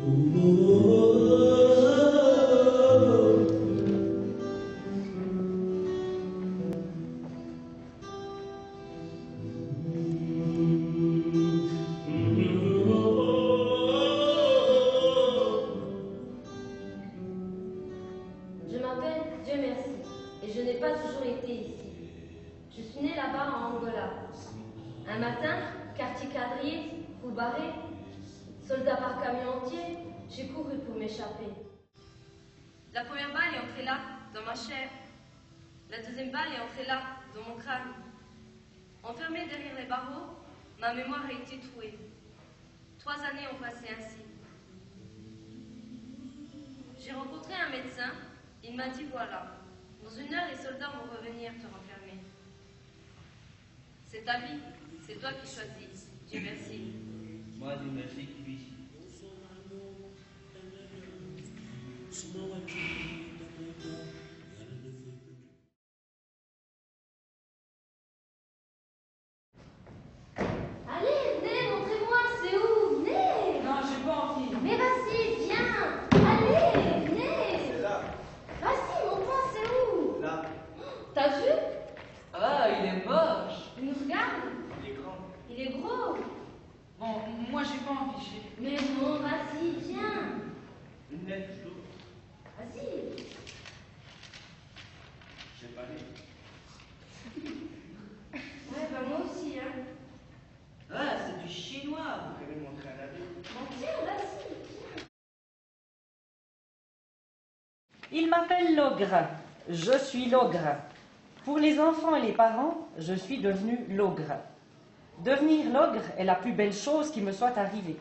Je m'appelle Dieu merci et je n'ai pas toujours été ici. Je suis née là-bas en Angola. Un matin, quartier quadrillé, roue barrée, soldats par camion entier, j'ai couru pour m'échapper. La première balle est entrée là, dans ma chair. La deuxième balle est entrée là, dans mon crâne. Enfermée derrière les barreaux, ma mémoire a été trouée. 3 années ont passé ainsi. J'ai rencontré un médecin, il m'a dit voilà, dans 1 heure les soldats vont revenir te renfermer. C'est ta vie, c'est toi qui choisis. Dieu merci. Moi, Dieu merci qui vis ici. Allez, venez, montrez-moi, c'est où? Venez! Non, j'ai pas envie. Mais vas-y, viens! Allez, venez! C'est là, Vas-y, montre-moi, c'est où? là, T'as vu? Ah, il est moche. Il nous regarde. il est grand. Il est gros. Bon, moi j'ai pas envie. Mais non, vas-y, viens. Une lettre, je l'ouvre. Vas-y. Je sais pas lire. Ouais, bah moi aussi, hein. Ah, c'est du chinois, vous pouvez me montrer un avis. Bon, tiens, vas-y. Il m'appelle l'ogre. Je suis l'ogre. Pour les enfants et les parents, je suis devenu l'ogre. Devenir l'ogre est la plus belle chose qui me soit arrivée.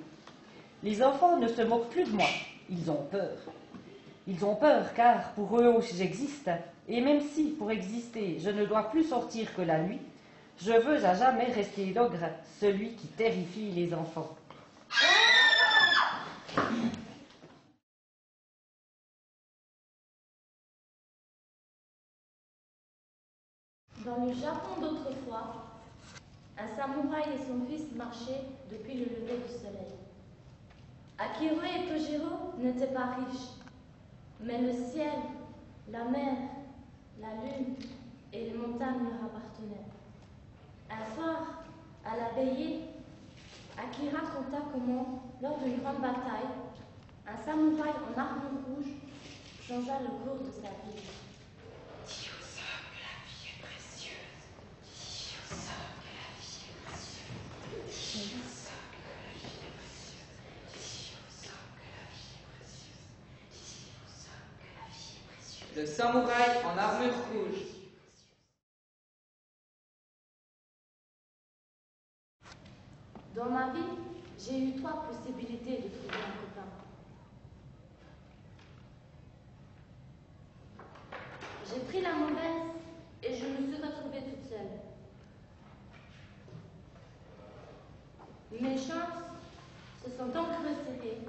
Les enfants ne se moquent plus de moi. Ils ont peur. Ils ont peur car pour eux aussi j'existe. Et même si, pour exister, je ne dois plus sortir que la nuit, je veux à jamais rester l'ogre, celui qui terrifie les enfants. Dans le Japon d'autrefois, un samouraï et son fils marchaient depuis le lever du soleil. Akiro et Kojiro n'étaient pas riches, mais le ciel, la mer, la lune et les montagnes leur appartenaient. Un soir, à la veillée, Akira conta comment, lors d'une grande bataille, un samouraï en armure rouge changea le cours de sa vie. Le samouraï en armure rouge. Dans ma vie, j'ai eu 3 possibilités de trouver un copain. J'ai pris la mauvaise et je me suis retrouvée toute seule. Mes chances se sont donc resserrées.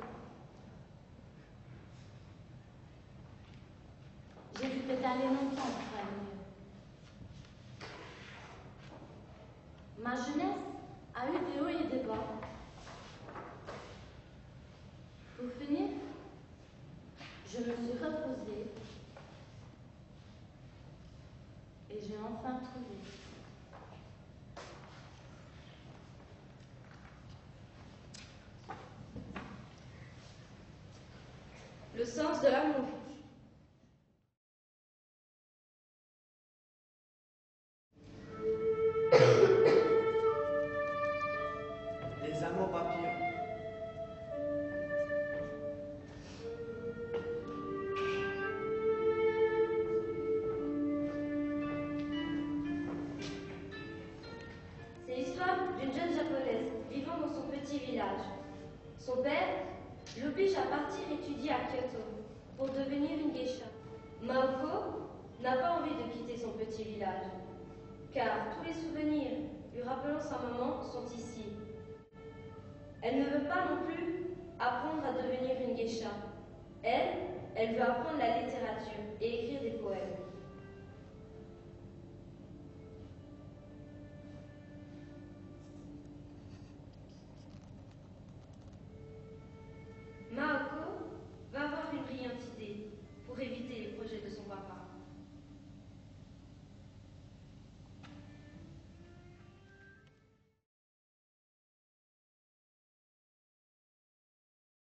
J'ai dû pédaler longtemps pour aller mieux. Ma jeunesse a eu des hauts et des bas. Pour finir, je me suis reposée et j'ai enfin trouvé. Le sens de l'amour. Les amours papillons. C'est l'histoire d'une jeune japonaise vivant dans son petit village. Son père l'oblige à partir étudier à Kyoto pour devenir une geisha. Maoko n'a pas envie de quitter son petit village, car tous les souvenirs lui rappelant sa maman sont ici. Elle ne veut pas non plus apprendre à devenir une geisha. Elle veut apprendre la littérature et écrire des poèmes. Maoko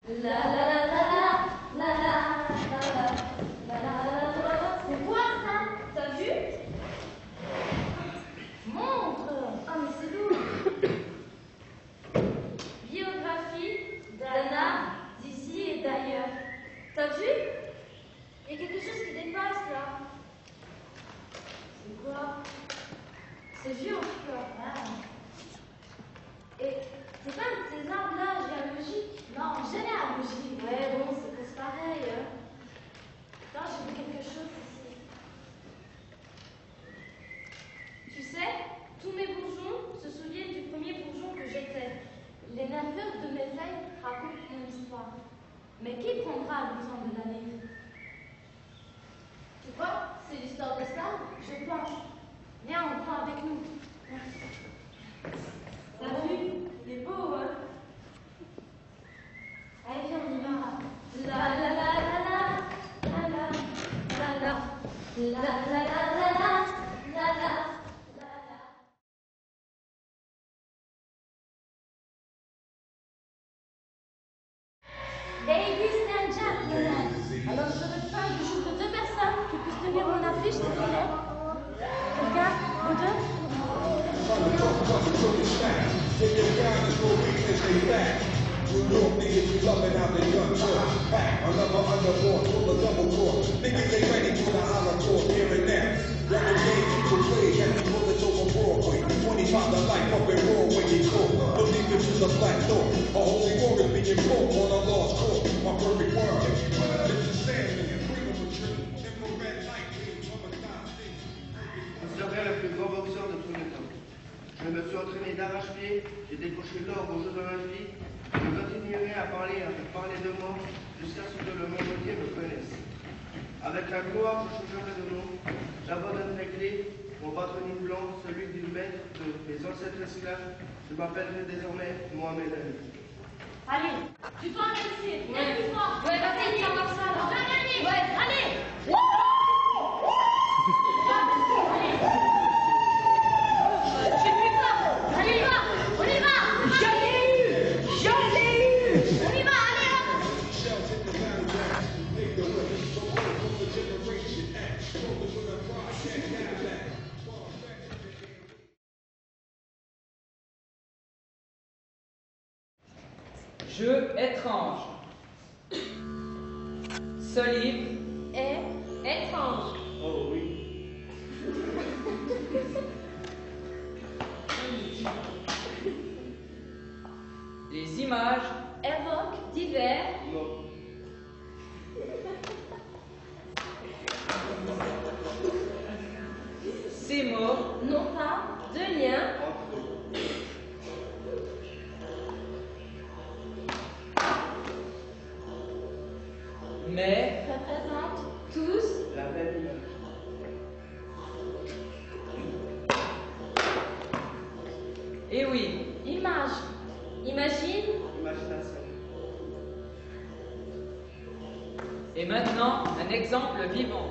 La la la la la la la la la la. C'est quoi ça? T'as vu? Montre! Ah mais c'est lourd! Biographie d'Anna, d'ici et d'ailleurs. T'as vu? Il y a quelque chose qui dépasse là. C'est quoi? C'est vieux en tout cas. Ah. Et c'est pas de ces arbres-là généalogiques? Non, généalogie. Ouais, bon, c'est presque pareil. Hein. Attends, j'ai vu quelque chose ici. Tu sais, tous mes bourgeons se souviennent du premier bourgeon que j'étais. Les nerveurs de mes veilles racontent mon histoire. Mais qui prendra le temps de la lire? Tu vois, c'est l'histoire de ça, je pense. Viens, on prend avec nous. T'as vu? Il est beau, hein? Allez, viens, on y va. La la la la la la la la la la la la la la la. Ladies and gentlemen, alors je reçois du jour de 2 personnes qui puissent tenir mon affiche, s'il vous plaît. Quelqu'un? Vous deux? New York niggas be loving how they gun talk. Another underboard full of double talk. Niggas they ready for the Holocaust here and now. Running games, people play, heavy bullets over Broadway. 25 to life up in Broadway, they talk. Believe it to the black thought. A holy war is being fought on a lost cause. My perfect word. This is Stanley and freedom retreat. Infrared light beams, summertime things. Je serai le plus grand boxeur de tous les temps. Je me suis entraîné d'arrache-pied, j'ai décroché l'or aux Jeux Olympiques. Je continuerai à parler de moi jusqu'à ce que le monde entier me connaisse. Avec la gloire, je changerai de nom. J'abandonne les clés, mon patronyme blanc, celui du maître de mes ancêtres esclaves. Je m'appellerai désormais Mohamed Ali. Allez, tu dois réussir. Viens plus fort. Ouais, vas-y, viens voir ça. On va gagner. Ouais, allez. Je suis plus fort. Allez, va. On y va. J'en ai eu. On y va, allez, hop. Jeu étrange. Ce livre est étrange. Oh oui. Les images Évoque divers. Non. Ces mots Non pas de lien. Entre eux. mais Représentent tous La même image. et oui, image. Imagine. Imagination. et maintenant un exemple vivant.